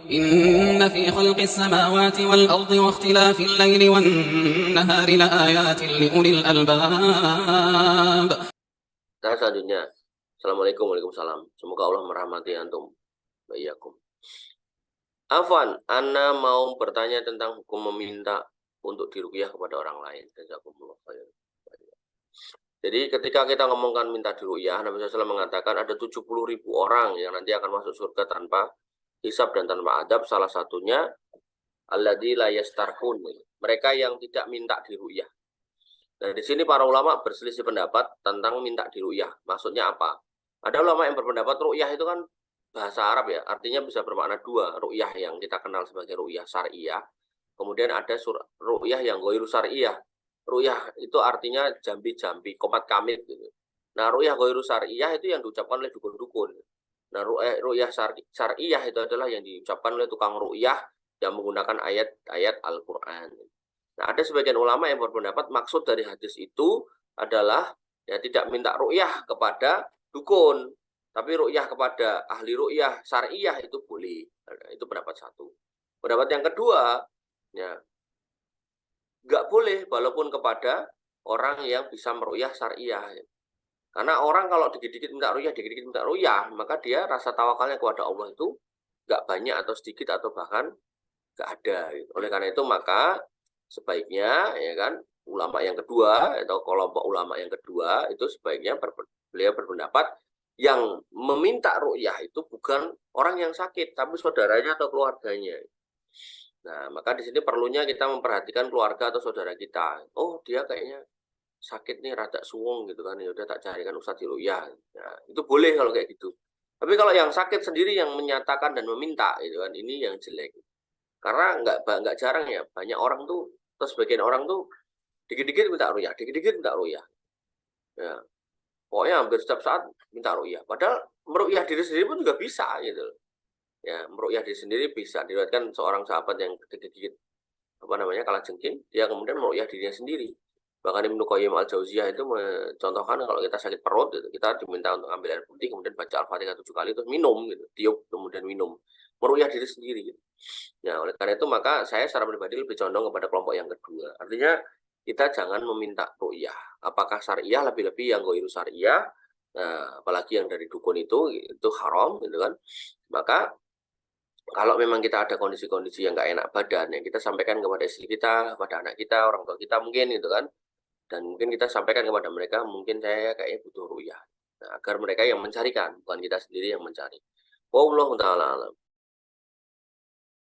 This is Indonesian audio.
إن في خلق السماوات والأرض واختلاف الليل والنهار لآيات لأولي الألباب. Nah, selanjutnya, Assalamualaikum Waalaikumsalam. Semoga Allah merahmati antum. Bayakum. Afwan, Ana mau bertanya tentang hukum meminta untuk diruqyah kepada orang lain. Jazakumullah khairan. Jadi ketika kita ngomongkan minta diruqyah, Nabi SAW mengatakan ada 70.000 orang yang nanti akan masuk surga tanpa hisab dan tanpa adab. Salah satunya alladzi la yastarqun. Mereka yang tidak minta diruqyah. Nah, di sini para ulama berselisih pendapat tentang minta diruqyah. Maksudnya apa? Ada ulama yang berpendapat ruqyah itu kan bahasa Arab ya, artinya bisa bermakna dua. Ruqyah yang kita kenal sebagai ruqyah syariah, kemudian ada ruqyah yang ghairu syariah. Ruqyah itu artinya jambi-jambi, komat kamit gitu. Nah, ruqyah ghairu syariah itu yang diucapkan oleh dukun-dukun. Nah, ruqyah syariah itu adalah yang diucapkan oleh tukang ruqyah yang menggunakan ayat-ayat Al-Qur'an. Nah, ada sebagian ulama yang berpendapat maksud dari hadis itu adalah ya tidak minta ruqyah kepada dukun, tapi ruqyah kepada ahli ruqyah syariah itu boleh. Nah, itu pendapat satu. Pendapat yang kedua, ya nggak boleh walaupun kepada orang yang bisa meruqyah syariah. Ya. Karena orang kalau dikit-dikit minta ruqyah, maka dia rasa tawakalnya kepada Allah itu nggak banyak atau sedikit atau bahkan nggak ada. Gitu. Oleh karena itu maka sebaiknya ya kan ulama yang kedua atau kelompok ulama yang kedua itu sebaiknya beliau berpendapat yang meminta ruqyah itu bukan orang yang sakit tapi saudaranya atau keluarganya. Nah, maka di sini perlunya kita memperhatikan keluarga atau saudara kita. Oh, dia kayaknya sakit nih rada suwung gitu kan. Ya udah tak carikan ustadz ruqyah. Nah, itu boleh kalau kayak gitu. Tapi kalau yang sakit sendiri yang menyatakan dan meminta gitu kan ini yang jelek. Karena nggak jarang ya banyak orang tuh atau sebagian orang tuh dikit-dikit minta ruqyah, dikit-dikit minta ruqyah. Ya, pokoknya hampir setiap saat minta ruqyah. Padahal meruqyah diri sendiri pun juga bisa gitu. Ya, meruqyah diri sendiri bisa. Diriwayatkan seorang sahabat yang dikit-dikit apa namanya kalajengking, dia kemudian meruqyah dirinya sendiri. Bahkan Ibnu Qayyim al-Jauziyah itu mencontohkan kalau kita sakit perut gitu, kita diminta untuk ambil air putih kemudian baca Al-Fatihah 7 kali terus minum gitu, tiup kemudian minum. Meruqyah diri sendiri gitu. Nah, oleh karena itu maka saya secara pribadi lebih condong kepada kelompok yang kedua. Artinya kita jangan meminta ruqyah. Apakah syariah lebih-lebih yang ghairu syariah, nah, apalagi yang dari dukun itu haram gitu kan. Maka kalau memang kita ada kondisi-kondisi yang nggak enak badan, ya kita sampaikan kepada istri kita, kepada anak kita, orang tua kita mungkin gitu kan. Dan mungkin kita sampaikan kepada mereka, mungkin saya kayaknya butuh ruqyah. Nah, agar mereka yang mencarikan, bukan kita sendiri yang mencari. Wallahu ta'ala alam.